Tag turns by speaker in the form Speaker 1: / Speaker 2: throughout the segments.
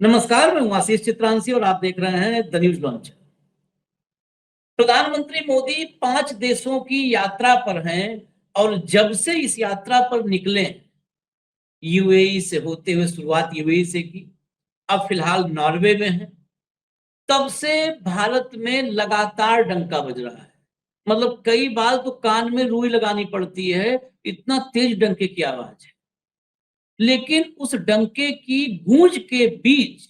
Speaker 1: नमस्कार, मैं हूं आशीष चित्रांशी और आप देख रहे हैं द न्यूज लॉन्च। प्रधानमंत्री मोदी 5 देशों की यात्रा पर हैं और जब से इस यात्रा पर निकले, यूएई से होते हुए शुरुआत यूएई से की, अब फिलहाल नॉर्वे में है। तब से भारत में लगातार डंका बज रहा है। मतलब कई बार तो कान में रुई लगानी पड़ती है, इतना तेज डंके की आवाज है। लेकिन उस डंके की गूंज के बीच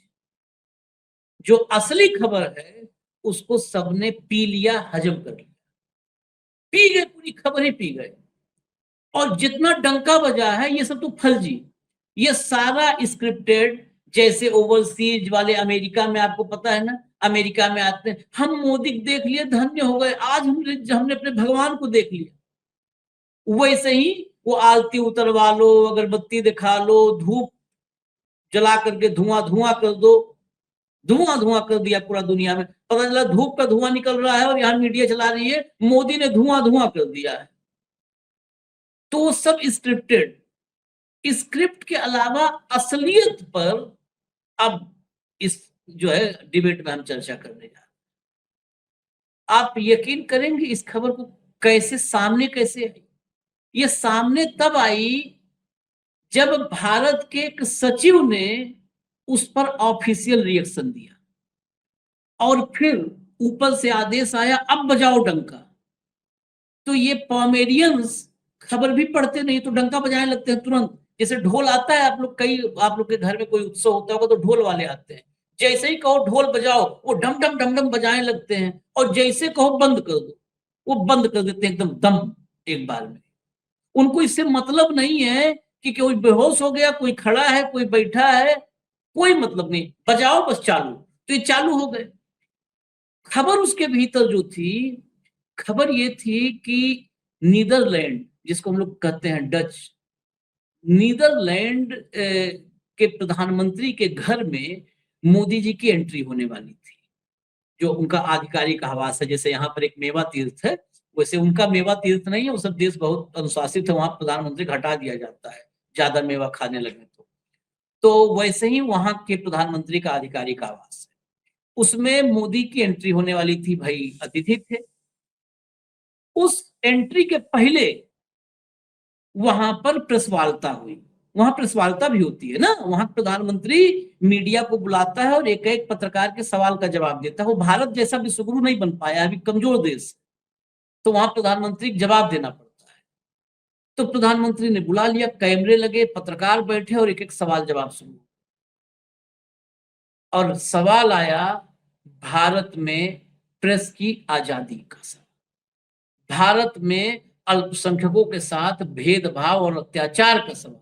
Speaker 1: जो असली खबर है, उसको सबने पी लिया, हजम कर लिया, पी गए, पूरी खबर ही पी गए। और जितना डंका बजा है ये सब तो फर्जी, ये सारा स्क्रिप्टेड। जैसे ओवरसीज वाले अमेरिका में, आपको पता है ना, अमेरिका में आते हैं, हम मोदी को देख लिए धन्य हो गए, आज हमने अपने भगवान को देख लिया। वैसे ही वो आरती उतरवा लो, अगरबत्ती दिखा लो, धूप जला करके धुआं धुआं कर दो, धुआं धुआं कर दिया पूरा दुनिया में। पता चला धूप का धुआं निकल रहा है और यहाँ मीडिया चला रही है मोदी ने धुआं धुआं कर दिया है। तो वो सब स्क्रिप्टेड, स्क्रिप्ट के अलावा असलियत पर अब इस जो है डिबेट में हम चर्चा करने जा रहे हैं। आप यकीन करेंगे इस खबर को कैसे सामने कैसे आई? ये सामने तब आई जब भारत के एक सचिव ने उस पर ऑफिशियल रिएक्शन दिया और फिर ऊपर से आदेश आया अब बजाओ डंका। तो ये पॉमेरियंस खबर भी पढ़ते नहीं तो डंका बजाने लगते हैं तुरंत। जैसे ढोल आता है, आप लोग के घर में कोई उत्सव होता होगा तो ढोल वाले आते हैं, जैसे ही कहो ढोल बजाओ वो डम डम डम डम बजाने लगते हैं, और जैसे कहो बंद कर दो वो बंद कर देते हैं एकदम दम, एक बार में। उनको इससे मतलब नहीं है कि कोई बेहोश हो गया, कोई खड़ा है, कोई बैठा है, कोई मतलब नहीं, बजाओ बस चालू। तो ये चालू हो गए। खबर उसके भीतर जो थी, खबर ये थी कि नीदरलैंड, जिसको हम लोग कहते हैं डच, नीदरलैंड के प्रधानमंत्री के घर में मोदी जी की एंट्री होने वाली थी, जो उनका आधिकारिक आवास है। जैसे यहाँ पर एक मेवा तीर्थ है, वैसे उनका मेवा तीर्थ नहीं है, वो सब देश बहुत अनुशासित है, वहां प्रधानमंत्री को हटा दिया जाता है ज्यादा मेवा खाने लगे तो वैसे ही वहां के प्रधानमंत्री का आधिकारिक आवास है, उसमें मोदी की एंट्री होने वाली थी। भाई अतिथि थे। उस एंट्री के पहले वहां पर प्रेस वार्ता हुई। वहां प्रेस वार्ता भी होती है ना, वहां प्रधानमंत्री मीडिया को बुलाता है और एक एक पत्रकार के सवाल का जवाब देता है। वो भारत जैसा विश्वगुरु नहीं बन पाया, अभी कमजोर देश, तो वहां प्रधानमंत्री को जवाब देना पड़ता है। तो प्रधानमंत्री ने बुला लिया, कैमरे लगे, पत्रकार बैठे और एक एक सवाल जवाब शुरू। और सवाल आया भारत में प्रेस की आजादी का सवाल, भारत में अल्पसंख्यकों के साथ भेदभाव और अत्याचार का सवाल।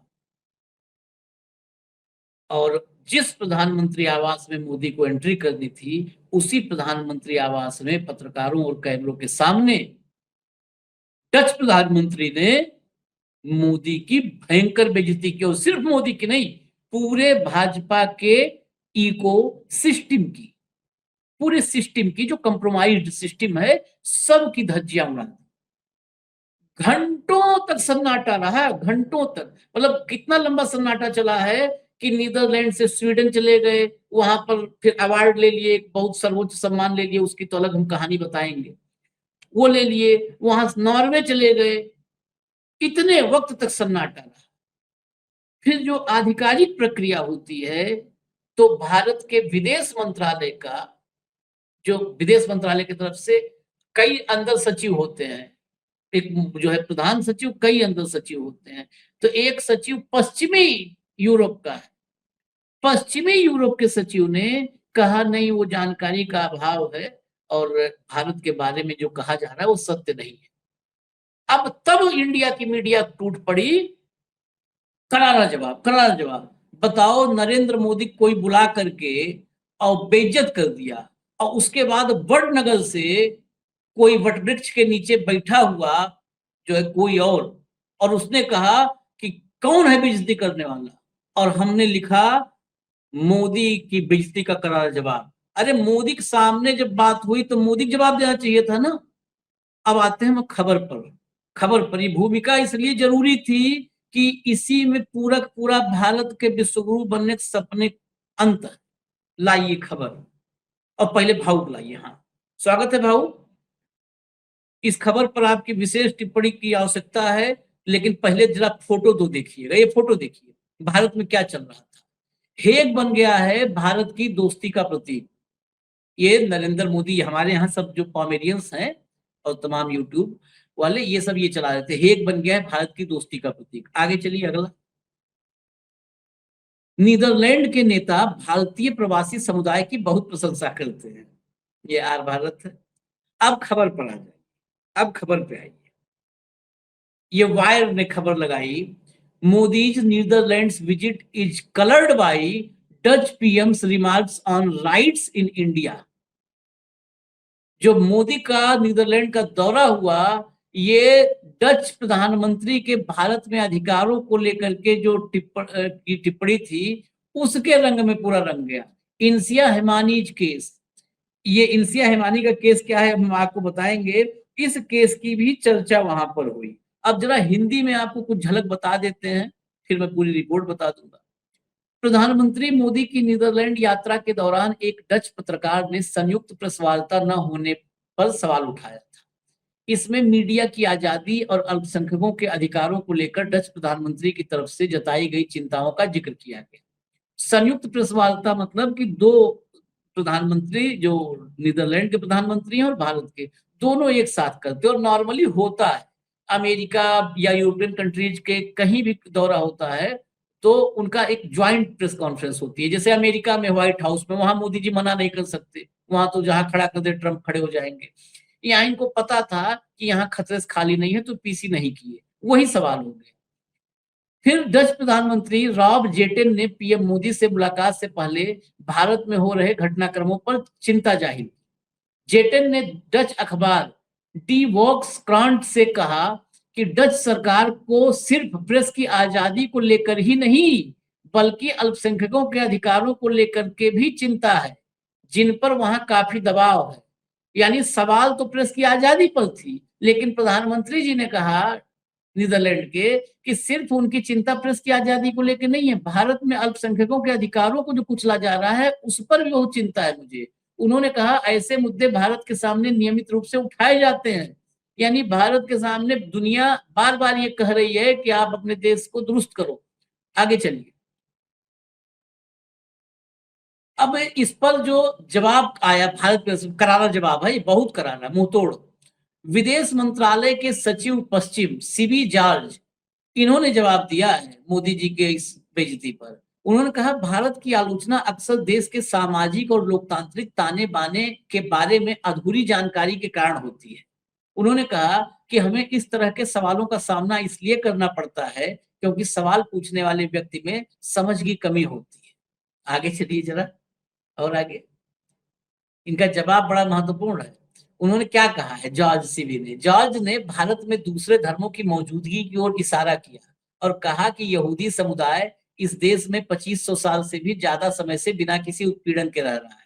Speaker 1: और जिस प्रधानमंत्री आवास में मोदी को एंट्री करनी थी, उसी प्रधानमंत्री आवास में पत्रकारों और कैमरों के सामने डच प्रधानमंत्री ने मोदी की भयंकर बेइज्जती की, और सिर्फ मोदी की नहीं, पूरे भाजपा के इको सिस्टम की, पूरे सिस्टम की, जो कंप्रोमाइज्ड सिस्टम है, सब की धज्जियां उड़ा दी। घंटों तक सन्नाटा रहा, घंटों तक। मतलब कितना लंबा सन्नाटा चला है कि नीदरलैंड से स्वीडन चले गए, वहां पर फिर अवार्ड ले लिए, बहुत सर्वोच्च सम्मान ले लिए, उसकी तो अलग हम कहानी बताएंगे, वो ले लिए, वहां नॉर्वे चले गए, इतने वक्त तक सन्नाटा रहा। फिर जो आधिकारिक प्रक्रिया होती है, तो भारत के विदेश मंत्रालय का, जो विदेश मंत्रालय की तरफ से कई अंदर सचिव होते हैं, एक जो है प्रधान सचिव, कई अंदर सचिव होते हैं। तो एक सचिव पश्चिमी यूरोप का है। पश्चिमी यूरोप के सचिव ने कहा नहीं, वो जानकारी का अभाव है और भारत के बारे में जो कहा जा रहा है वो सत्य नहीं है। अब तब इंडिया की मीडिया टूट पड़ी, करारा जवाब, करारा जवाब। बताओ, नरेंद्र मोदी कोई बुला करके और बेइज्जत कर दिया, और उसके बाद वडनगर से कोई वटवृक्ष के नीचे बैठा हुआ जो है कोई और उसने कहा कि कौन है बेइज्जती करने वाला, और हमने लिखा मोदी की बेइज्जती का करारा जवाब। अरे मोदी के सामने जब बात हुई तो मोदी को जवाब देना चाहिए था ना। अब आते हैं हम खबर पर। खबर पर ये भूमिका इसलिए जरूरी थी कि इसी में पूरा पूरा भारत के विश्वगुरु बनने के सपने अंत है। लाइए खबर। और पहले भाऊ बुलाइए। हाँ, स्वागत है भाऊ। इस खबर पर आपकी विशेष टिप्पणी की आवश्यकता है, लेकिन पहले जरा फोटो तो देखिएगा। ये फोटो देखिए, भारत में क्या चल रहा था। हेग बन गया है भारत की दोस्ती का प्रतीक। ये नरेंद्र मोदी, हमारे यहाँ सब जो कॉमेडियंस हैं और तमाम यूट्यूब वाले, ये सब ये चला रहे थे। हेग बन गया है भारत की दोस्ती का प्रतीक। आगे चलिए अगला। नीदरलैंड के नेता भारतीय प्रवासी समुदाय की बहुत प्रशंसा करते हैं। ये आर भारत है। अब खबर पर आ जाए, अब खबर पे आइए। ये वायर ने खबर लगाई, Modi's Netherlands visit is coloured by Dutch PM's remarks on rights in India. जो मोदी का नीदरलैंड का दौरा हुआ, ये डच प्रधानमंत्री के भारत में अधिकारों को लेकर के जो टिप्पणी थी, उसके रंग में पूरा रंग गया। इंसिया हिमानीज केस, ये इंसिया हिमानी का केस क्या है हम आपको बताएंगे। इस केस की भी चर्चा वहां पर हुई। अब जरा हिंदी में आपको कुछ झलक बता देते हैं, फिर मैं पूरी रिपोर्ट बता दूंगा। प्रधानमंत्री मोदी की नीदरलैंड यात्रा के दौरान एक डच पत्रकार ने संयुक्त प्रेस वार्ता न होने पर सवाल उठाया था। इसमें मीडिया की आजादी और अल्पसंख्यकों के अधिकारों को लेकर डच प्रधानमंत्री की तरफ से जताई गई चिंताओं का जिक्र किया गया। संयुक्त प्रेस वार्ता मतलब कि दो प्रधानमंत्री, जो नीदरलैंड के प्रधानमंत्री हैं और भारत के, दोनों एक साथ करते हैं। और नॉर्मली होता है, अमेरिका या यूरोपियन कंट्रीज के कहीं भी दौरा होता है तो उनका एक ज्वाइंट प्रेस कॉन्फ्रेंस होती है। जैसे अमेरिका में व्हाइट हाउस में, वहां मोदी जी मना नहीं कर सकते, वहां तो जहां खड़ा कर दे ट्रंप खड़े हो जाएंगे। यहाँ इनको पता था कि यहाँ खतरे से खाली नहीं है, तो पीसी नहीं किए। वही सवाल हो गए। फिर डच प्रधानमंत्री रॉब जेटेन ने पीएम मोदी से मुलाकात से पहले भारत में हो रहे घटनाक्रमों पर चिंता जाहिर की। जेटेन ने डच अखबार डी वॉक्सक्रांट से कहा कि डच सरकार को सिर्फ प्रेस की आजादी को लेकर ही नहीं, बल्कि अल्पसंख्यकों के अधिकारों को लेकर के भी चिंता है, जिन पर वहां काफी दबाव है। यानी सवाल तो प्रेस की आजादी पर थी, लेकिन प्रधानमंत्री जी ने कहा नीदरलैंड के कि सिर्फ उनकी चिंता प्रेस की आजादी को लेकर नहीं है, भारत में अल्पसंख्यकों के अधिकारों को जो कुचला जा रहा है उस पर भी बहुत चिंता है मुझे। उन्होंने कहा ऐसे मुद्दे भारत के सामने नियमित रूप से उठाए जाते हैं। यानी भारत के सामने दुनिया बार बार ये कह रही है कि आप अपने देश को दुरुस्त करो। आगे चलिए। अब इस पर जो जवाब आया, भारत का करारा जवाब है, बहुत करारा, मुंहतोड़। विदेश मंत्रालय के सचिव पश्चिम सीबी जॉर्ज, इन्होंने जवाब दिया है मोदी जी के इस बेइज्जती पर। उन्होंने कहा भारत की आलोचना अक्सर देश के सामाजिक और लोकतांत्रिक ताने बाने के बारे में अधूरी जानकारी के कारण होती है। उन्होंने कहा कि हमें इस तरह के सवालों का सामना इसलिए करना पड़ता है क्योंकि सवाल पूछने वाले व्यक्ति में समझ की कमी होती है। आगे चलिए जरा, और आगे। इनका जवाब बड़ा महत्वपूर्ण है। उन्होंने क्या कहा है जॉर्ज सीवी ने? जॉर्ज ने भारत में दूसरे धर्मों की मौजूदगी की ओर इशारा किया और कहा कि यहूदी समुदाय इस देश में 2500 साल से भी ज्यादा समय से बिना किसी उत्पीड़न के रह रहा है।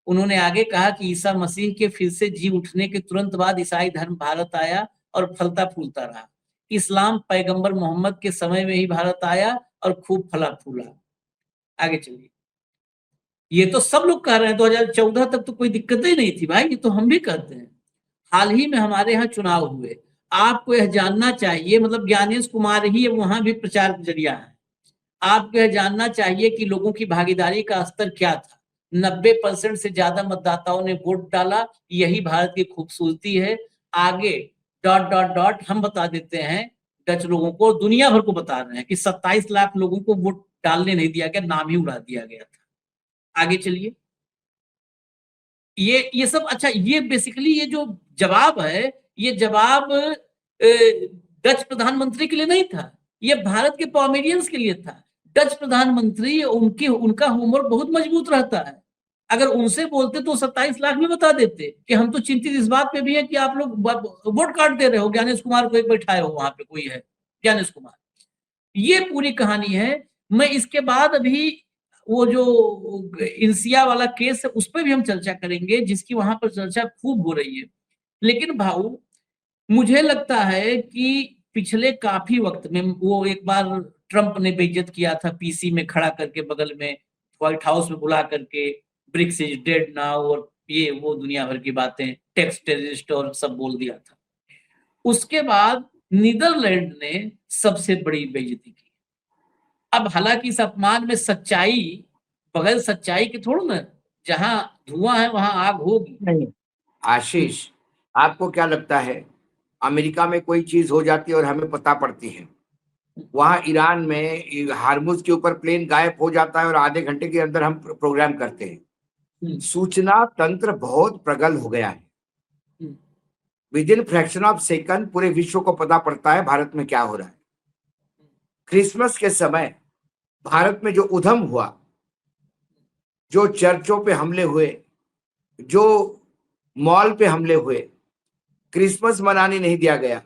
Speaker 1: उन्होंने आगे कहा कि ईसा मसीह के फिर से जी उठने के तुरंत बाद ईसाई धर्म भारत आया और फलता फूलता रहा। इस्लाम पैगंबर मोहम्मद के समय में ही भारत आया और खूब फला फूला। आगे चलिए। ये तो सब लोग कह रहे हैं, 2014 तक तो कोई दिक्कत ही नहीं थी भाई, ये तो हम भी कहते हैं। हाल ही में हमारे यहाँ चुनाव हुए, आपको यह जानना चाहिए, मतलब ज्ञानेश कुमार ही वहां भी प्रचार जरिया है। आपको यह जानना चाहिए कि लोगों की भागीदारी का स्तर क्या था। 90% से ज्यादा मतदाताओं ने वोट डाला, यही भारत की खूबसूरती है। आगे डॉट डॉट डॉट हम बता देते हैं डच लोगों को, दुनिया भर को बता रहे हैं कि 27 लाख लोगों को वोट डालने नहीं दिया गया, नाम ही उड़ा दिया गया था। आगे चलिए। ये सब अच्छा, ये बेसिकली ये जो जवाब है, ये जवाब डच प्रधानमंत्री के लिए नहीं था, ये भारत के कॉमेडियंस के लिए था। डच प्रधानमंत्री, उनका होमवर्क बहुत मजबूत रहता है। अगर उनसे बोलते तो 27 लाख में बता देते कि हम तो चिंतित इस बात पे भी है कि आप लोग वोट काट दे रहे हो, ज्ञानेश कुमार को एक बैठाए हो, वहां पे कोई है ज्ञानेश कुमार। ये पूरी कहानी है। मैं इसके बाद अभी वो जो इंसिया वाला केस है उस पर भी हम चर्चा करेंगे, जिसकी वहां पर चर्चा खूब हो रही है। लेकिन भाऊ, मुझे लगता है कि पिछले काफी वक्त में, वो एक बार ट्रंप ने बेइज्जत किया था पीसी में खड़ा करके, बगल में व्हाइट हाउस में बुला करके, ब्रिक्स इज डेड नाउ और ये वो दुनिया भर की बातें, टैक्स टेररिस्ट और सब बोल दिया था। उसके बाद नीदरलैंड ने सबसे बड़ी बेइज्जती की। अब हालांकि इस अपमान में सच्चाई, बगैर सच्चाई के थोड़ा ना, जहां धुआं है वहां आग होगी।
Speaker 2: नहीं आशीष, आपको क्या लगता है अमेरिका में कोई चीज हो जाती है और हमें पता पड़ती है, वहां ईरान में हार्मुज के ऊपर प्लेन गायब हो जाता है और आधे घंटे के अंदर हम प्रोग्राम करते हैं। सूचना तंत्र बहुत प्रगल हो गया है। With in fraction of second पूरे विश्व को पता पड़ता है भारत में क्या हो रहा है। क्रिसमस के समय भारत में जो उधम हुआ, जो चर्चों पे हमले हुए, जो मॉल पे हमले हुए, क्रिसमस मनाने नहीं दिया गया,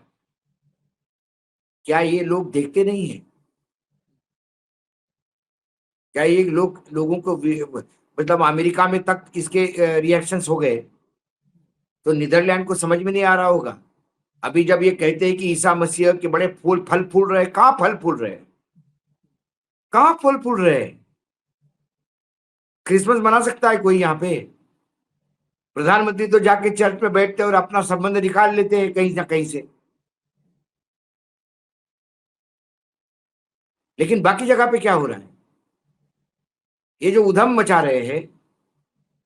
Speaker 2: क्या ये लोग देखते नहीं है? क्या ये लोगों को मतलब अमेरिका में तक इसके रिएक्शंस हो गए, तो नीदरलैंड को समझ में नहीं आ रहा होगा। अभी जब ये कहते हैं कि ईसा मसीह के बड़े फल फूल रहे, कहां फल फूल रहे, कहां फल फूल रहे? क्रिसमस मना सकता है कोई यहाँ पे? प्रधानमंत्री तो जाके चर्च में बैठते और अपना संबंध निकाल लेते हैं कहीं ना कहीं से, लेकिन बाकी जगह पे क्या हो रहा है? ये जो उधम मचा रहे हैं,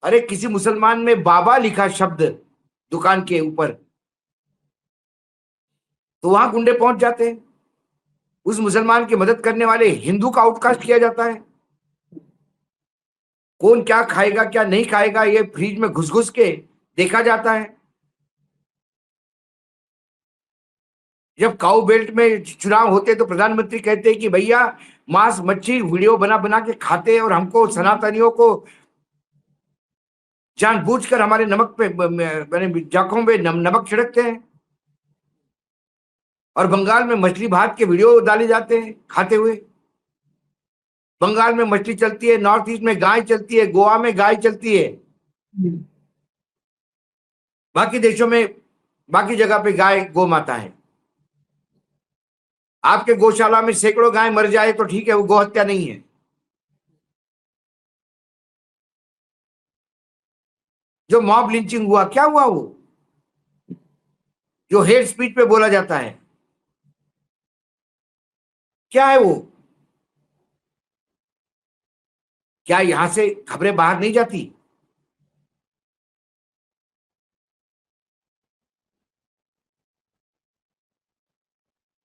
Speaker 2: अरे किसी मुसलमान में बाबा लिखा शब्द दुकान के ऊपर, तो वहां गुंडे पहुंच जाते हैं। उस मुसलमान की मदद करने वाले हिंदू का आउटकास्ट किया जाता है। कौन क्या खाएगा क्या नहीं खाएगा ये फ्रिज में घुस घुस के देखा जाता है। जब काऊ बेल्ट में चुनाव होते तो प्रधानमंत्री कहते हैं कि भैया मांस मच्छी वीडियो बना बना के खाते हैं और हमको सनातनियों को जानबूझकर हमारे नमक पे मैंने जाखों पे नमक छिड़कते हैं। और बंगाल में मछली भात के वीडियो डाले जाते हैं खाते हुए। बंगाल में मछली चलती है, नॉर्थ ईस्ट में गाय चलती है, गोवा में गाय चलती है, बाकी देशों में बाकी जगह पे गाय गौ माता है। आपके गौशाला में सैकड़ों गाय मर जाए तो ठीक है, वो गौहत्या नहीं है। जो मॉब लिंचिंग हुआ, क्या हुआ? वो जो हेट स्पीच पे बोला जाता है, क्या है वो? क्या यहां से खबरें बाहर नहीं जाती?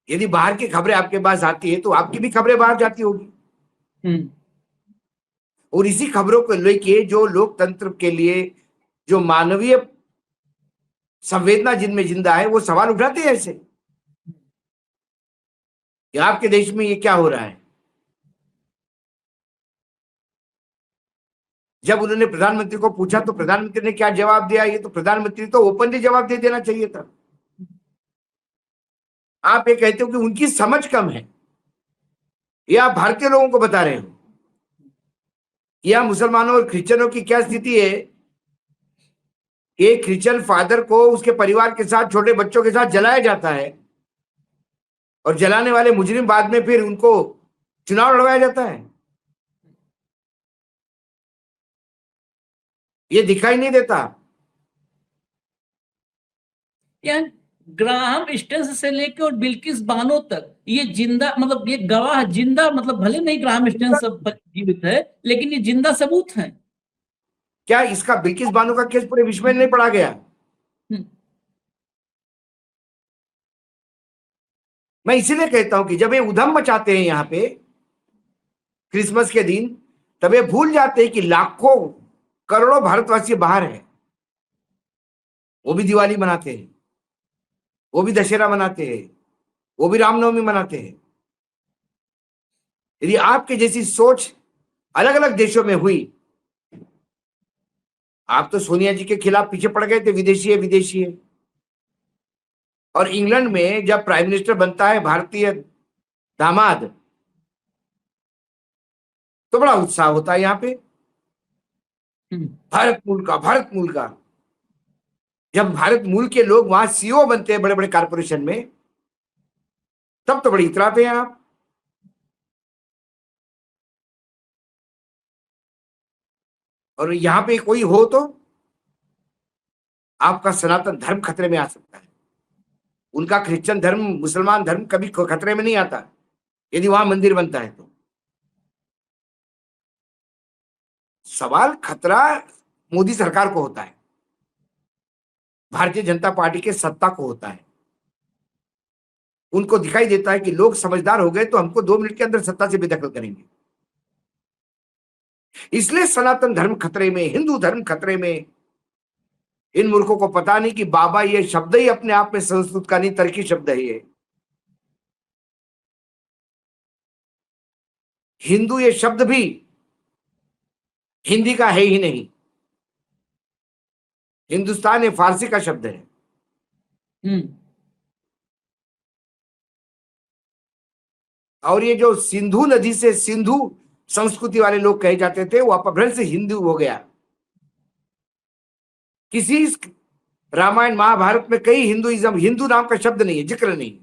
Speaker 2: यदि बाहर की खबरें आपके पास आती है तो आपकी भी खबरें बाहर जाती होगी। और इसी खबरों को लेके जो लोकतंत्र के लिए जो मानवीय संवेदना जिनमें जिंदा है वो सवाल उठाते हैं ऐसे कि आपके देश में ये क्या हो रहा है। जब उन्होंने प्रधानमंत्री को पूछा तो प्रधानमंत्री ने क्या जवाब दिया, ये तो प्रधानमंत्री तो ओपनली जवाब दे देना चाहिए था। आप ये कहते हो कि उनकी समझ कम है, ये आप भारतीय लोगों को बता रहे हो। या मुसलमानों और क्रिश्चियनों की क्या स्थिति है कि क्रिश्चियन फादर को उसके परिवार के साथ छोटे बच्चों के साथ जलाया जाता है और जलाने वाले मुजरिम बाद में फिर उनको चुनाव लड़वाया जाता है। ये दिखाई नहीं देता।
Speaker 1: यार ग्राहम स्टेंस से लेकर और बिल्किस बानो तक ये जिंदा, मतलब ये गवाह जिंदा, मतलब भले नहीं ग्राहम स्टेंस जीवित है लेकिन ये जिंदा सबूत हैं।
Speaker 2: क्या इसका बिल्किस बानो का केस पूरे विश्व में नहीं पढ़ा गया? मैं इसीलिए कहता हूं कि जब ये उधम मचाते हैं यहाँ पे क्रिसमस के दिन, तब ये भूल जाते हैं कि लाखों करोड़ों भारतवासी बाहर हैं, वो भी दिवाली मनाते हैं, वो भी दशहरा मनाते हैं, वो भी रामनवमी मनाते हैं। यदि आपके जैसी सोच अलग अलग देशों में हुई, आप तो सोनिया जी के खिलाफ पीछे पड़ गए थे, विदेशी है विदेशी है। और इंग्लैंड में जब प्राइम मिनिस्टर बनता है भारतीय दामाद, तो बड़ा उत्साह होता है यहाँ पे, भारत मूल का, भारत मूल का। जब भारत मूल के लोग वहां सीईओ बनते हैं बड़े बड़े कारपोरेशन में, तब तो बड़ी इतराते हैं आप। और यहाँ पे कोई हो तो आपका सनातन धर्म खतरे में आ सकता है। उनका क्रिश्चियन धर्म, मुसलमान धर्म कभी खतरे में नहीं आता यदि वहां मंदिर बनता है तो। सवाल खतरा मोदी सरकार को होता है, भारतीय जनता पार्टी के सत्ता को होता है। उनको दिखाई देता है कि लोग समझदार हो गए तो हमको 2 मिनट के अंदर सत्ता से बेदखल करेंगे। इसलिए सनातन धर्म खतरे में, हिंदू धर्म खतरे में। इन मूर्खों को पता नहीं कि बाबा ये शब्द ही अपने आप में संस्कृत का नहीं, तर्की शब्द है ये। हिंदू ये शब्द भी हिंदी का है ही नहीं, हिंदुस्तान ये फारसी का शब्द है। और ये जो सिंधु नदी से सिंधु संस्कृति वाले लोग कहे जाते थे, वो अपभ्रंश हिंदू हो गया। किसी रामायण महाभारत में कई हिंदुइज्म, हिंदू नाम का शब्द नहीं है, जिक्र नहीं।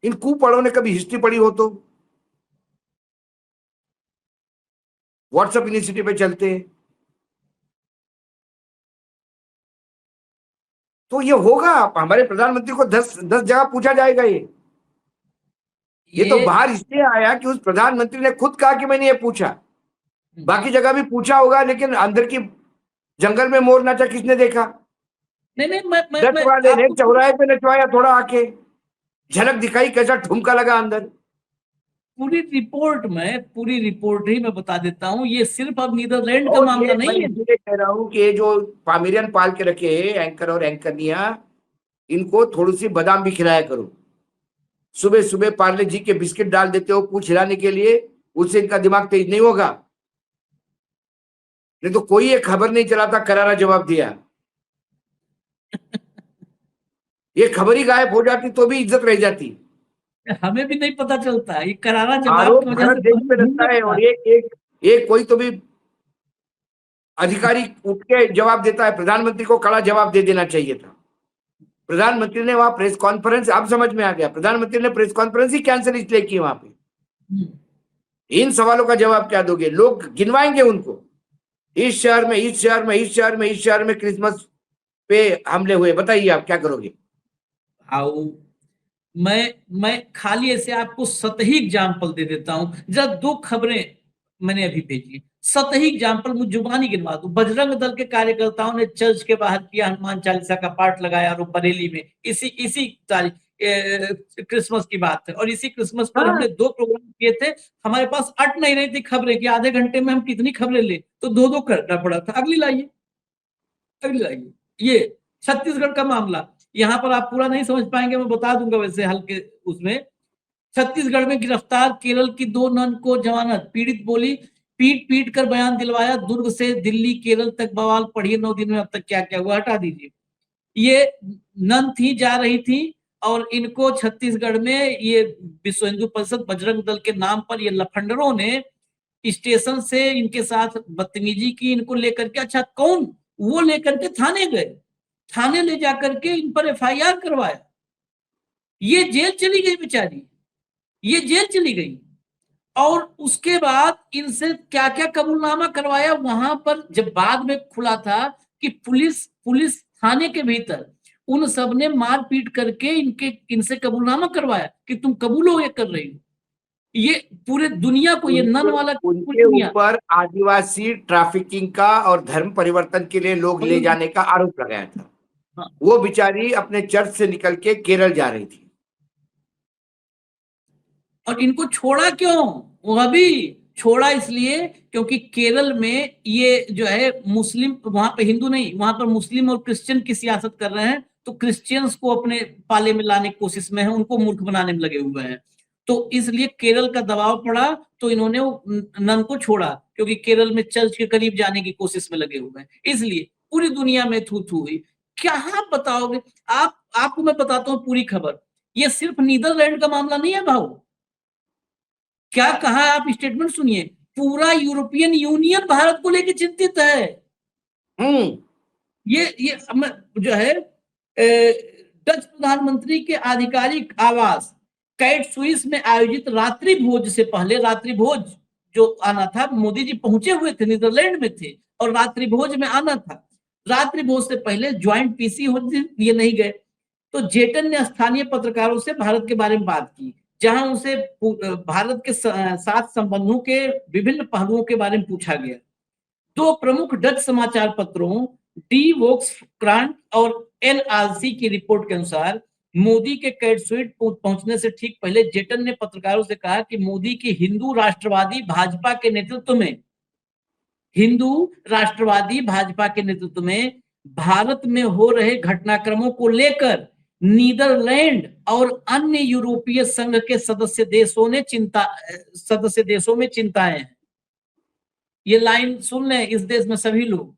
Speaker 2: इन कुपढ़ों ने कभी हिस्ट्री पढ़ी हो तो व्हाट्सएप इनिशिएटिव पे चलते हैं तो ये होगा। हमारे प्रधानमंत्री को 10 जगह पूछा जाएगा। ये तो बाहर इसलिए आया कि उस प्रधानमंत्री ने खुद कहा कि मैंने ये पूछा। बाकी जगह भी पूछा होगा, लेकिन अंदर की जंगल में मोर नाचा किसने देखा?
Speaker 1: नहीं,
Speaker 2: मैं चौराहे पे नचवाया, थोड़ा आके झलक दिखाई, कैसा ठुमका लगा अंदर।
Speaker 1: पूरी रिपोर्ट ही मैं बता देता हूँ। ये सिर्फ अब नीदरलैंड का मामला नहीं है।
Speaker 2: मैं कह रहा हूँ कि ये जो पामेरियन पाल के रखे एंकर और एंकरनिया, इनको थोड़ी सी बादाम भी खिलाया करो। सुबह सुबह पार्ले जी के बिस्किट डाल देते हो पूछ हिलाने के लिए, उससे इनका दिमाग तेज नहीं होगा। नहीं तो कोई ये खबर नहीं चलाता, करारा जवाब दिया। ये खबर ही गायब हो जाती तो भी इज्जत रह जाती।
Speaker 1: हमें भी नहीं पता चलता, ये करारा जवाब की वजह
Speaker 2: भारत देश में रहता है। और एक कोई तो भी अधिकारी उठ के जवाब देता है। प्रधानमंत्री को कड़ा जवाब दे देना चाहिए था। प्रधानमंत्री ने वहां प्रेस कॉन्फ्रेंस, अब समझ में आ गया, प्रधानमंत्री ने प्रेस कॉन्फ्रेंस ही कैंसिल इसलिए की वहां पे। इन सवालों का जवाब क्या दोगे? लोग गिनवाएंगे उनको। इस शहर में, इस शहर में, इस शहर में, इस शहर में क्रिसमस पे हमले हुए, बताइए आप क्या करोगे?
Speaker 1: मैं खाली ऐसे आपको सतही एग्जाम्पल दे देता हूं। जब 2 खबरें मैंने अभी भेजी, सतही एग्जाम्पल मुझे जुबानी गिनवा दूं। बजरंग दल के कार्यकर्ताओं ने चर्च के बाहर किया, हनुमान चालीसा का पाठ लगाया, और बरेली में इसी तारीख क्रिसमस की बात है। और इसी क्रिसमस पर हमने 2 प्रोग्राम किए थे। हमारे पास अट नहीं रही थी खबरें कि आधे घंटे में हम कितनी खबरें ले, तो 2 करना पड़ा था। अगली लाइए। ये छत्तीसगढ़ का मामला, यहाँ पर आप पूरा नहीं समझ पाएंगे, मैं बता दूंगा वैसे हल्के उसमें। छत्तीसगढ़ में गिरफ्तार केरल की 2 नन को जमानत। पीड़ित बोली, पीट कर बयान दिलवाया। दुर्ग से दिल्ली केरल तक बवाल। पढ़िए 9 दिन में अब तक क्या क्या हुआ, हटा दीजिए। ये नन थी, जा रही थी, और इनको छत्तीसगढ़ में ये विश्व हिंदू परिषद बजरंग दल के नाम पर ये लफंडरों ने स्टेशन से इनके साथ बदतमीजी की। इनको लेकर के, अच्छा कौन, वो लेकर के थाने गए। थाने ले जाकर के इन पर FIR करवाया। ये जेल चली गई बेचारी, ये जेल चली गई। और उसके बाद इनसे क्या क्या कबूलनामा करवाया वहां पर। जब बाद में खुला था कि पुलिस थाने के भीतर उन सब ने मारपीट करके इनसे कबूलनामा करवाया कि तुम कबूलो ये कर रही हो। ये पूरे दुनिया को, ये नन वाला
Speaker 2: उनके ऊपर आदिवासी ट्रैफिकिंग का और धर्म परिवर्तन के लिए लोग ले जाने का आरोप लगाया था। हाँ। वो बेचारी अपने चर्च से निकल के केरल जा रही थी।
Speaker 1: और इनको छोड़ा क्यों? वह भी छोड़ा इसलिए क्योंकि केरल में ये जो है मुस्लिम, वहां पे हिंदू नहीं, वहां पर मुस्लिम और क्रिश्चियन की सियासत कर रहे हैं। तो क्रिश्चियंस को अपने पाले में लाने की कोशिश में है, उनको मूर्ख बनाने में लगे हुए हैं। तो इसलिए केरल का दबाव पड़ा, तो इन्होंने नन को छोड़ा, क्योंकि केरल में चर्च के करीब जाने की कोशिश में लगे हुए हैं। इसलिए पूरी दुनिया में थू थू हुई। क्या आप बताओगे? आपको मैं बताता हूँ पूरी खबर। ये सिर्फ नीदरलैंड का मामला नहीं है भाऊ। क्या कहा आप स्टेटमेंट सुनिए। पूरा यूरोपियन यूनियन भारत को लेकर चिंतित है। ये जो है डच प्रधानमंत्री के आधिकारिक आवास कैट स्विस में आयोजित रात्रि भोज से पहले, रात्रि भोज जो आना था, मोदी जी पहुंचे हुए थे, नीदरलैंड में थे और रात्रि भोज में आना था। रात्रि भोज से पहले ज्वाइंट पीसी होने ये नहीं गए। तो जेटन ने स्थानीय पत्रकारों से भारत के बारे में बात की, जहां उनसे भारत के साथ संबंधों के विभिन्न पहलुओं के बारे में पूछा गया। दो प्रमुख डच समाचार पत्रों डी वोक्सक्रांट और एनआरसी की रिपोर्ट के अनुसार मोदी के कैटस्वीट पहुंचने से ठीक पहले जेटन ने पत्रकारों से कहा कि मोदी की हिंदू राष्ट्रवादी भाजपा के नेतृत्व में भारत में हो रहे घटनाक्रमों को लेकर नीदरलैंड और अन्य यूरोपीय संघ के सदस्य देशों में चिंताएं हैं। ये लाइन सुन लें, इस देश में सभी लोग,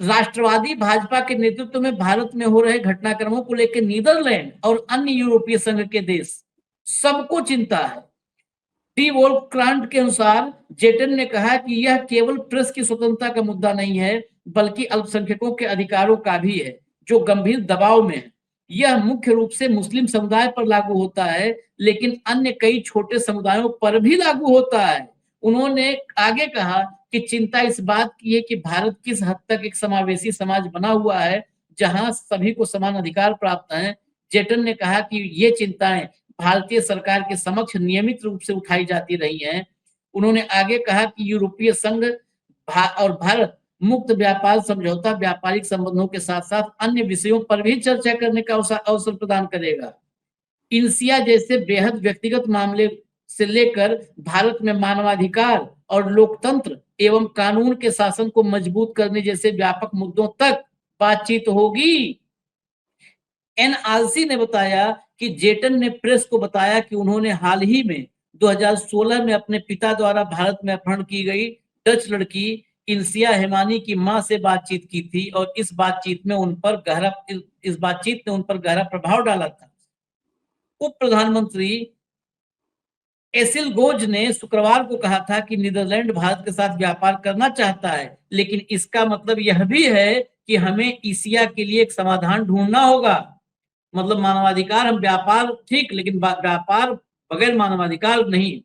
Speaker 1: राष्ट्रवादी भाजपा के नेतृत्व में भारत में हो रहे घटनाक्रमों को लेकर नीदरलैंड और अन्य यूरोपीय संघ के देश सबको चिंता है। डी वोल्क्रांट के अनुसार जेटन ने कहा कि यह केवल प्रेस की स्वतंत्रता का मुद्दा नहीं है, बल्कि अल्पसंख्यकों के अधिकारों का भी है, जो गंभीर दबाव में है। यह मुख्य रूप से मुस्लिम समुदाय पर लागू होता है, लेकिन अन्य कई छोटे समुदायों पर भी लागू होता है। उन्होंने आगे कहा कि चिंता इस बात की है कि भारत किस हद तक एक समावेशी समाज बना हुआ है, जहां सभी को समान अधिकार प्राप्त हैं। जेटन ने कहा कि ये चिंताएं भारतीय सरकार के समक्ष नियमित रूप से उठाई जाती रही हैं। उन्होंने आगे कहा कि यूरोपीय संघ और भारत मुक्त व्यापार समझौता व्यापारिक संबंधों के साथ साथ अन्य विषयों पर भी चर्चा करने का अवसर प्रदान करेगा। इंसिया जैसे बेहद व्यक्तिगत मामले से लेकर भारत में मानवाधिकार और लोकतंत्र एवं कानून के शासन को मजबूत करने जैसे व्यापक मुद्दों तक बातचीत होगी। एनआरसी ने बताया कि जेटन ने प्रेस को बताया कि उन्होंने हाल ही में 2016 में अपने पिता द्वारा भारत में अपहरण की गई डच लड़की इंसिया हेमानी की मां से बातचीत की थी और इस बातचीत ने उन पर गहरा प्रभाव डाला था। उप प्रधानमंत्री एसिल गोज ने शुक्रवार को कहा था कि नीदरलैंड भारत के साथ व्यापार करना चाहता है, लेकिन इसका मतलब यह भी है कि हमें एशिया के लिए एक समाधान ढूंढना होगा। मतलब मानवाधिकार, हम व्यापार ठीक, लेकिन व्यापार बगैर मानवाधिकार नहीं।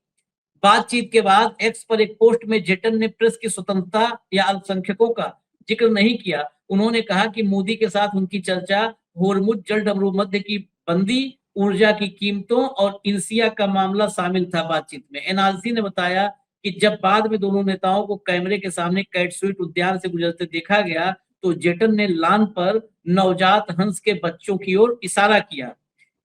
Speaker 1: बातचीत के बाद एक्स पर एक पोस्ट में जेटन ने प्रेस की स्वतंत्रता या अल्पसंख्यकों का जिक्र नहीं किया। उन्होंने कहा कि मोदी के साथ उनकी चर्चा होर्मुज जल मध्य की बंदी, ऊर्जा की कीमतों और इंसिया का मामला शामिल था बातचीत में। एनआरसी ने बताया कि जब बाद में दोनों नेताओं को कैमरे के सामने कैटस्वीट उद्यान से गुजरते देखा गया, तो जेटन ने लान पर नवजात हंस के बच्चों की ओर इशारा किया।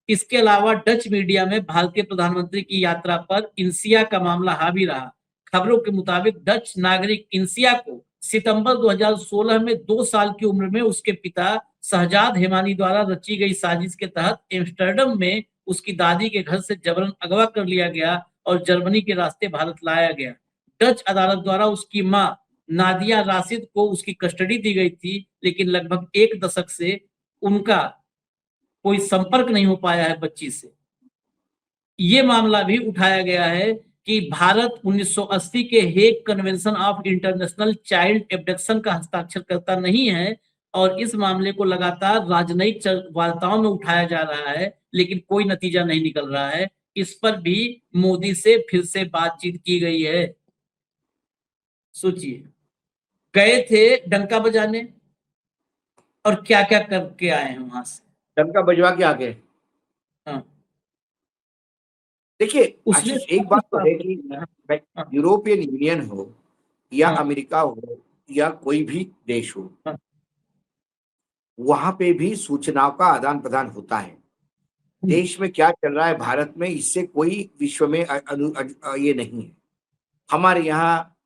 Speaker 1: इसके अलावा डच मीडिया में भारतीय प्रधानमंत्री की यात्रा पर इंसिया का मामला हावी रहा। खबरों के मुताबिक डच नागरिक इंसिया को सितंबर 2016 में 2 साल की उम्र में उसके पिता शहजाद हेमानी द्वारा रची गई साजिश के तहत एम्स्टर्डम में उसकी दादी के घर से जबरन अगवा कर लिया गया और जर्मनी के रास्ते भारत लाया गया। डच अदालत द्वारा उसकी मां नादिया राशिद को उसकी कस्टडी दी गई थी, लेकिन लगभग 1 दशक से उनका कोई संपर्क नहीं हो पाया है बच्ची से। ये मामला भी उठाया गया है कि भारत 1980 के Hague convention of international child abduction का हस्ताक्षरकर्ता नहीं है और इस मामले को लगातार राजनयिक वार्ताओं में उठाया जा रहा है, लेकिन कोई नतीजा नहीं निकल रहा है। इस पर भी मोदी से फिर से बातचीत की गई है। सोचिए, गए थे डंका बजाने और क्या क्या करके आए हैं वहां से।
Speaker 2: डंका बजवा के आगे
Speaker 1: हाँ,
Speaker 2: देखिए
Speaker 1: उसने
Speaker 2: आशीष, एक बात तो है कि यूरोपियन यूनियन हो या अमेरिका हो या कोई भी देश हो, वहां पे भी सूचनाओं का आदान प्रदान होता है। देश में क्या चल रहा है भारत में, इससे कोई विश्व में ये नहीं है। हमारे यहाँ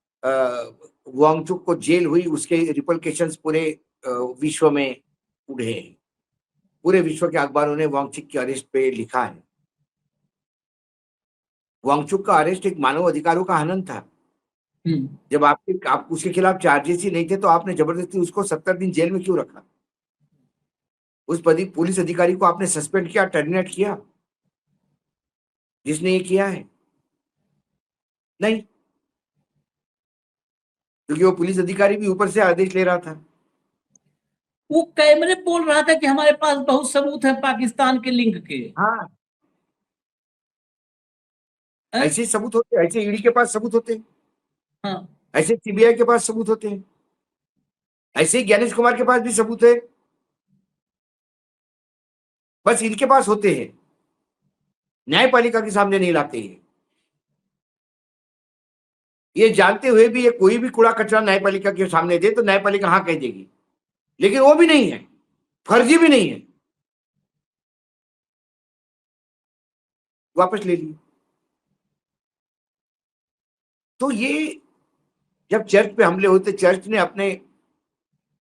Speaker 2: वांगचुक को जेल हुई, उसके रिपरकेशंस पूरे विश्व में उड़े हैं। पूरे विश्व के अखबारों ने वांगचुक के अरेस्ट पे लिखा है। वांगचुक का अरेस्ट एक मानव अधिकारों का हनन था। जब आप उसके खिलाफ चार्जेस ही नहीं थे, तो आपने जबरदस्ती उसको 70 दिन जेल में क्यों रखा? उस पुलिस अधिकारी को आपने सस्पेंड किया, टर्मिनेट किया, जिसने ये किया है? नहीं, क्योंकि वो पुलिस अधिकारी भी ऊपर से आदेश ले रहा था।
Speaker 1: वो कैमरे बोल रहा था कि हमारे पास बहुत सबूत है पाकिस्तान के लिंक के।
Speaker 2: हाँ,
Speaker 1: हाँ?
Speaker 2: ऐसे सबूत होते हैं, ऐसे ईडी के पास सबूत होते हैं,
Speaker 1: हाँ,
Speaker 2: ऐसे सीबीआई के पास सबूत होते हैं, ऐसे ही ज्ञानेश कुमार के पास भी सबूत है, बस इनके पास होते हैं, न्यायपालिका के सामने नहीं लाते हैं। ये जानते हुए भी ये कोई भी कूड़ा कचरा न्यायपालिका के सामने दे तो न्यायपालिका हाँ कह देगी, लेकिन वो भी नहीं है, फर्जी भी नहीं है, वापस ले लिए। तो ये जब चर्च पे हमले होते, चर्च ने अपने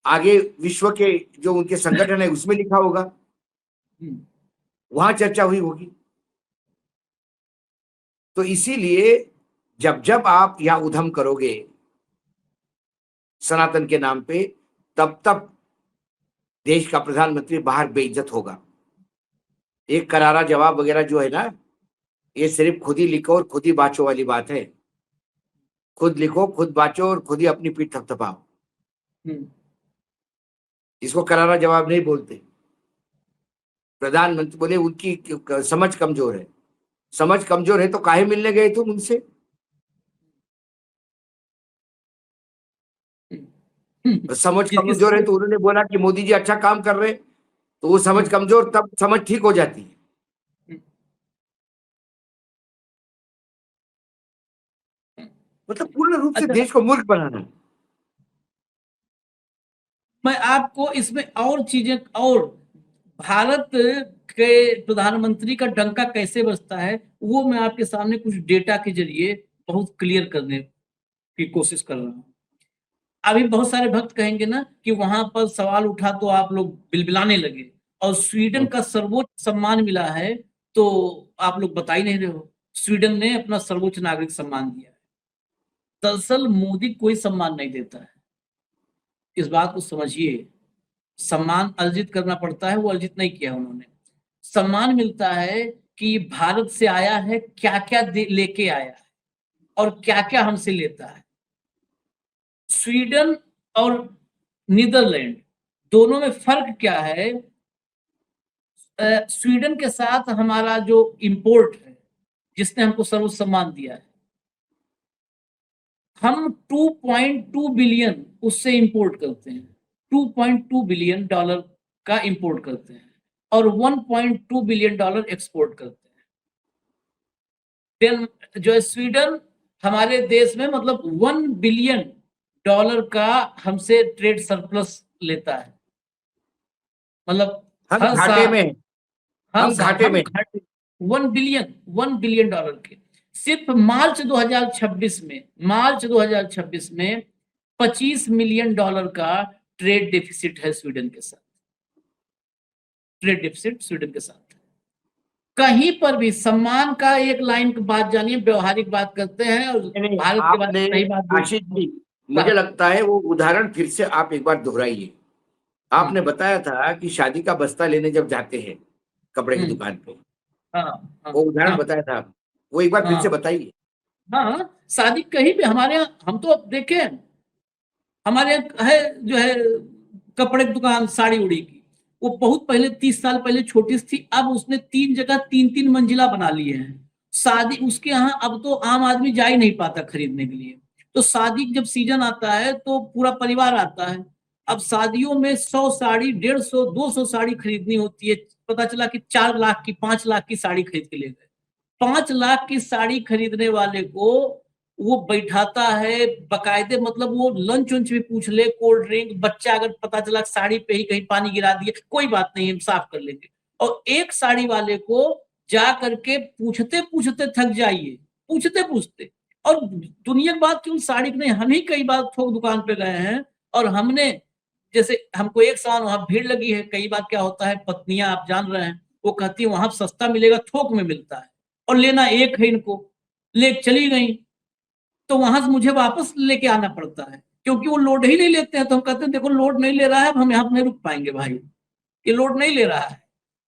Speaker 2: आगे विश्व के जो उनके संगठन है उसमें लिखा होगा, वहां चर्चा हुई होगी। तो इसीलिए जब जब आप यहां उधम करोगे सनातन के नाम पे, तब तब देश का प्रधानमंत्री बाहर बेइज्जत होगा। एक करारा जवाब वगैरह जो है ना, ये सिर्फ खुद ही लिखो और खुद ही बाँचो वाली बात है। खुद लिखो, खुद बाँचो और खुद ही अपनी पीठ थपथपाओ। इसको करारा जवाब नहीं बोलते। प्रधानमंत्री बोले उनकी समझ कमजोर है। समझ कमजोर है तो काहे मिलने गए तुम उनसे? समझ कमजोर है तो उन्होंने बोला कि मोदी जी अच्छा काम कर रहे, तो वो समझ कमजोर, तब समझ ठीक हो जाती है। मतलब पूर्ण रूप से देश को मूर्ख बनाना।
Speaker 1: मैं आपको इसमें और चीजें, और भारत के प्रधानमंत्री का डंका कैसे बजता है वो मैं आपके सामने कुछ डेटा के जरिए बहुत क्लियर करने की कोशिश कर रहा हूं। अभी बहुत सारे भक्त कहेंगे ना कि वहां पर सवाल उठा तो आप लोग बिलबिलाने लगे, और स्वीडन का सर्वोच्च सम्मान मिला है तो आप लोग बता ही नहीं रहे हो। स्वीडन ने अपना सर्वोच्च नागरिक सम्मान दिया है। दरअसल मोदी कोई सम्मान नहीं देता है, इस बात को समझिए। सम्मान अर्जित करना पड़ता है, वो अर्जित नहीं किया उन्होंने। सम्मान मिलता है कि भारत से आया है, क्या क्या लेके आया है और क्या क्या हमसे लेता है। स्वीडन और नीदरलैंड दोनों में फर्क क्या है? स्वीडन के साथ हमारा जो इंपोर्ट है, जिसने हमको सर्वोच्च सम्मान दिया है, हम 2.2 बिलियन उससे इंपोर्ट करते हैं। 2.2 बिलियन डॉलर का इंपोर्ट करते हैं और 1.2 बिलियन डॉलर एक्सपोर्ट करते हैं। देन जो है स्वीडन हमारे देश में मतलब 1 बिलियन डॉलर का हमसे ट्रेड सरप्लस लेता है। मतलब
Speaker 2: हम
Speaker 1: हर
Speaker 2: घाटे
Speaker 1: साल,
Speaker 2: में, हम घाटे में
Speaker 1: 1 बिलियन डॉलर के। सिर्फ मार्च 2026 में 25 मिलियन डॉलर का ट्रेड डेफिसिट है स्वीडन के साथ। ट्रेड डेफिसिट स्वीडन के साथ। कहीं पर भी सम्मान का एक लाइन की बात जानिए, व्यवहारिक बात करते हैं और भारत के बारे में सही बात।
Speaker 2: आशीष जी, मुझे लगता है वो उदाहरण फिर से आप एक बार दोहराइए। आपने बताया था कि शादी का बस्ता लेने जब जाते हैं कपड़े की दुकान पे, वो उदाहरण बताया था, वो एक बार फिर से बताइए।
Speaker 1: हाँ, शादी कहीं भी हमारे यहाँ, हम तो अब देखें हमारे यहाँ है जो है कपड़े की दुकान साड़ी उड़ी की, वो बहुत पहले 30 साल पहले छोटी सी थी, अब उसने 3 जगह 3-3 मंजिला बना लिए हैं। शादी उसके यहाँ अब तो आम आदमी जा ही नहीं पाता खरीदने के लिए। तो शादी जब सीजन आता है तो पूरा परिवार आता है। अब शादियों में 100 साड़ी, 150, 200 साड़ी खरीदनी होती है। पता चला कि 4 लाख की, 5 लाख की साड़ी खरीद के ले गए। 5 लाख की साड़ी खरीदने वाले को वो बैठाता है बकायदे, मतलब वो लंच वंच भी पूछ ले, कोल्ड ड्रिंक, बच्चा अगर पता चला साड़ी पे ही कहीं पानी गिरा दिए, कोई बात नहीं, हम साफ कर लेंगे। और एक साड़ी वाले को जा करके पूछते पूछते थक जाइए, पूछते पूछते। और दुनिया की बात क्यों, साड़ी की नहीं, हम ही कई बार थोक दुकान पे गए हैं और हमने, जैसे हमको एक सामान वहां भीड़ लगी है, कई बार क्या होता है, पत्नियां आप जान रहे हैं, वो कहती है वहां सस्ता मिलेगा, थोक में मिलता है और लेना एक है, इनको ले चली गई। तो वहां से मुझे वापस लेके आना पड़ता है क्योंकि वो लोड ही नहीं लेते हैं। तो हम कहते हैं देखो लोड नहीं ले रहा है, हम यहाँ नहीं रुक पाएंगे भाई, ये लोड नहीं ले रहा है।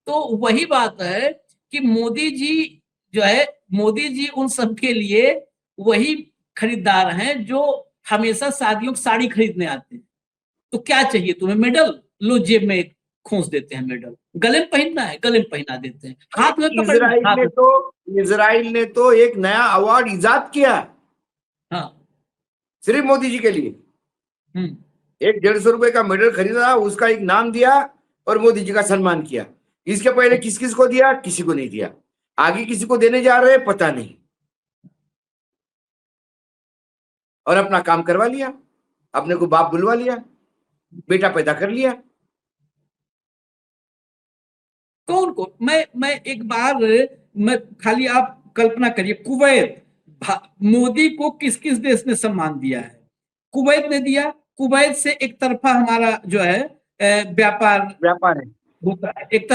Speaker 1: तो वही बात है कि मोदी जी जो है, मोदी जी उन सब के लिए वही खरीदार हैं जो हमेशा शादियों की साड़ी खरीदने आते हैं। तो क्या चाहिए तुम्हें, मेडल लो, जेब में खोस देते हैं मेडल। गले में पहनना है, गले में पहना देते हैं, हाथ में पकड़,
Speaker 2: इजराइल इजराइल ने तो एक नया अवार्ड इजाद किया
Speaker 1: हाँ।
Speaker 2: सिर्फ मोदी जी के लिए।
Speaker 1: हम्म।
Speaker 2: एक 150 रुपए का मेडल खरीदा, उसका एक नाम दिया और मोदी जी का सम्मान किया। इसके पहले किस किस को दिया? किसी को नहीं दिया। आगे किसी को देने जा रहे हैं पता नहीं। और अपना काम करवा लिया, अपने को बाप बुलवा लिया, बेटा पैदा कर लिया।
Speaker 1: कौन कौन? मैं एक बार, मैं खाली आप कल्पना करिए, कुवैत, मोदी को किस किस देश ने सम्मान दिया है? कुवैत ने दिया। कुवैत से एक तरफा हमारा जो है
Speaker 2: व्यापार है,
Speaker 1: होता है, एक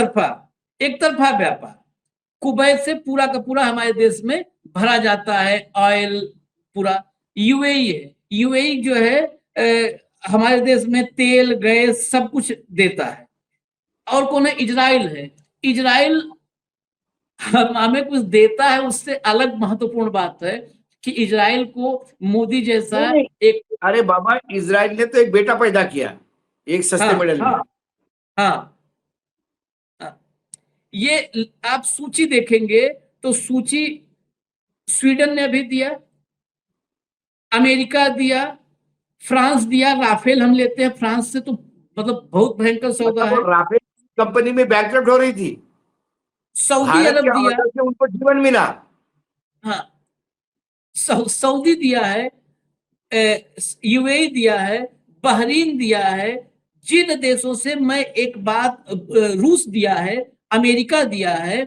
Speaker 1: तरफा व्यापार। कुवैत से पूरा का पूरा हमारे देश में भरा जाता है ऑयल पूरा। यूएई है, यूएई जो है हमारे देश में तेल गैस सब कुछ देता है। और कौन है? इजराइल है। इजराइल हमें कुछ देता है, उससे अलग महत्वपूर्ण बात है कि इजराइल को मोदी जैसा एक,
Speaker 2: अरे बाबा, इजराइल ने तो एक बेटा पैदा किया एक सस्ते मेडल में।
Speaker 1: हाँ, ये आप सूची देखेंगे तो सूची, स्वीडन ने अभी दिया, अमेरिका दिया, फ्रांस दिया। राफेल हम लेते हैं फ्रांस से, तो मतलब बहुत भयंकर सौदा है।
Speaker 2: राफेल कंपनी में बैंकरप्ट हो रही थी,
Speaker 1: सऊदी
Speaker 2: भारत
Speaker 1: अरब
Speaker 2: के
Speaker 1: दिया,
Speaker 2: ऑर्डर से उनको जीवन मिला।
Speaker 1: हाँ, सऊदी दिया है, यूएई दिया है, बहरीन दिया है। जिन देशों से मैं एक बात, रूस दिया है, अमेरिका दिया है।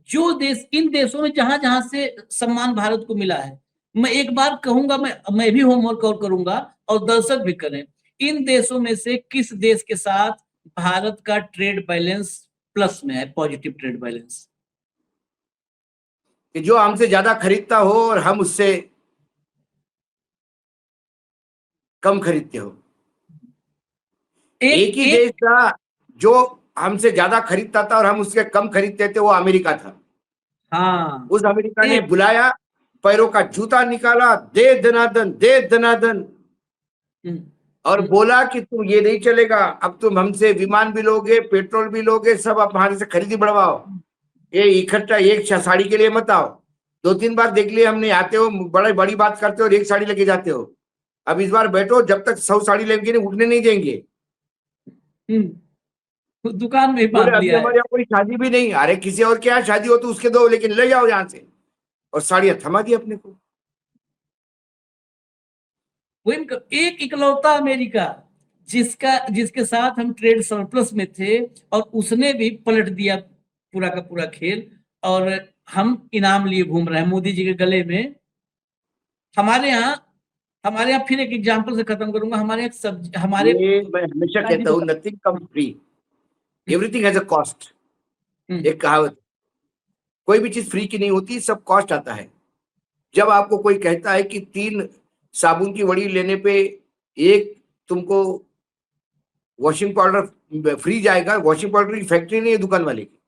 Speaker 1: जो देश, इन देशों में जहां जहां से सम्मान भारत को मिला है, मैं एक बार कहूंगा, मैं भी होमवर्क और करूंगा और दर्शक भी करें, इन देशों में से किस देश के साथ भारत का ट्रेड बैलेंस प्लस में है, पॉजिटिव ट्रेड बैलेंस?
Speaker 2: कि जो हमसे ज्यादा खरीदता हो और हम उससे कम खरीदते हो। एक ही देश था जो हमसे ज्यादा खरीदता था और हम उससे कम खरीदते थे, वो अमेरिका था।
Speaker 1: हाँ,
Speaker 2: उस अमेरिका ने बुलाया, पैरों का जूता निकाला, दे दनादन, दे दनादन, और बोला कि तुम ये नहीं चलेगा, अब तुम हमसे विमान भी लोगे, पेट्रोल भी लोगे, सब आप हमारे से खरीदी बढ़वाओ। ये इकट्ठा एक साड़ी के लिए मत आओ। 2-3 बार देख लिए हमने, आते हो बड़ी बड़ी बात करते हो और एक साड़ी लेके जाते हो। अब इस बार बैठो, जब तक 100 साड़ी लेंगे नहीं, उठने नहीं देंगे।
Speaker 1: दुकान में
Speaker 2: बोले
Speaker 1: बांध
Speaker 2: अभी
Speaker 1: लिया
Speaker 2: हमारे यहाँ कोई शादी भी नहीं। अरे किसी और के यहाँ शादी हो तो उसके दो, लेकिन ले जाओ यहाँ से। और साड़ियां थमा दी अपने को।
Speaker 1: एक इकलौता अमेरिका जिसके साथ हम ट्रेड सरप्लस में थे, और उसने भी पलट दिया पूरा का पूरा खेल, और हम इनाम लिए घूम रहे हैं मोदी जी के गले में। हमारे यहाँ फिर एक एग्जांपल से खत्म करूंगा। हमारे यहाँ सब्जी,
Speaker 2: मैं हमेशा कहता हूँ, nothing come free, everything has a cost. एक कहावत, कोई भी चीज फ्री की नहीं होती, सब कॉस्ट आता है। जब आपको कोई कहता है कि 3 साबुन की वड़ी लेने पे एक तुमको वॉशिंग पाउडर फ्री जाएगा, वॉशिंग पाउडर की फैक्ट्री नहीं है दुकान वाले की,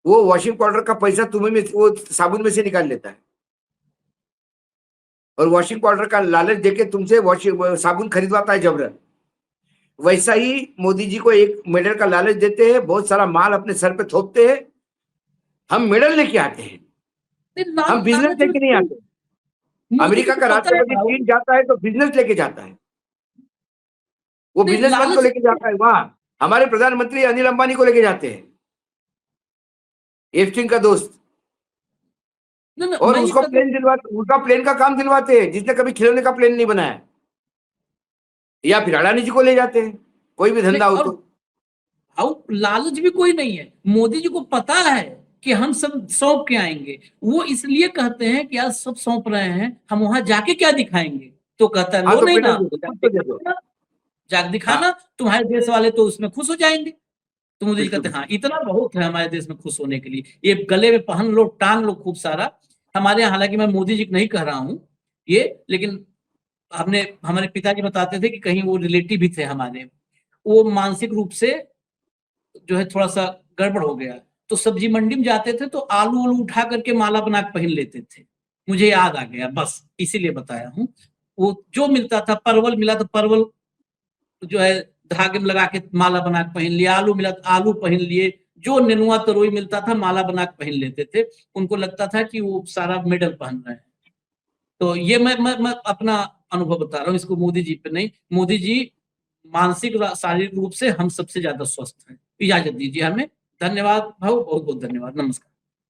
Speaker 2: वो वॉशिंग पाउडर का पैसा तुम्हें में, वो साबुन में से निकाल लेता है और वॉशिंग पाउडर का लालच देके तुमसे साबुन खरीदवाता है जबरन। वैसा ही मोदी जी को एक मेडल का लालच देते हैं, बहुत सारा माल अपने सर पे थोपते हैं। हम मेडल लेके आते हैं, हम बिजनेस लेके नहीं आते। अमेरिका का राष्ट्रपति चीन जाता है तो बिजनेस लेके जाता है, वो बिजनेसमैन को लेके जाता है। वहां हमारे प्रधानमंत्री अनिल अंबानी को लेके जाते हैं, एफ्स्टीन का दोस्त, और उसको प्लेन दिलवाते, उसका प्लेन का काम दिलवाते हैं, जिसने कभी खिलौने का प्लेन नहीं बनाया। या फिर अडानी जी को ले जाते हैं, कोई भी धंधा हो तो।
Speaker 1: लालच भी कोई नहीं है। मोदी जी को पता है कि हम सब सौंप के आएंगे, वो इसलिए कहते हैं कि आज सब सौंप रहे हैं, हम वहां जाके क्या दिखाएंगे? तो कहता है लो, नहीं ना, जाके दिखाना, तुम्हारे देश वाले तो उसमें खुश हो जाएंगे। तो मोदी जी कहते हैं हाँ, इतना बहुत है हमारे देश में खुश होने के लिए, ये गले में पहन लो, टांग लो खूब सारा। हमारे यहाँ, हालांकि मैं मोदी जी को नहीं कह रहा हूँ ये, लेकिन हमारे पिताजी बताते थे कि कहीं वो रिलेटिव भी थे हमारे, वो मानसिक रूप से जो है थोड़ा सा गड़बड़ हो गया, तो सब्जी मंडी में जाते थे तो आलू आलू उठा करके माला बना के पहन लेते थे। मुझे याद आ गया, बस इसीलिए बताया हूँ। वो जो मिलता था, परवल मिला तो परवल जो है धागे में लगा के माला बना के पहन लिया, आलू मिला तो आलू पहन लिए, जो नेनुआ तरोई मिलता था माला बना के पहन लेते थे, उनको लगता था कि वो सारा मेडल पहन रहे हैं। तो ये मैं अपना अनुभव बता रहा हूँ, इसको मोदी जी पे नहीं। मोदी जी मानसिक शारीरिक रूप से हम सबसे ज्यादा स्वस्थ हैं। इजाजत दीजिए हमें। धन्यवाद भाऊ, बहुत बहुत धन्यवाद। नमस्कार।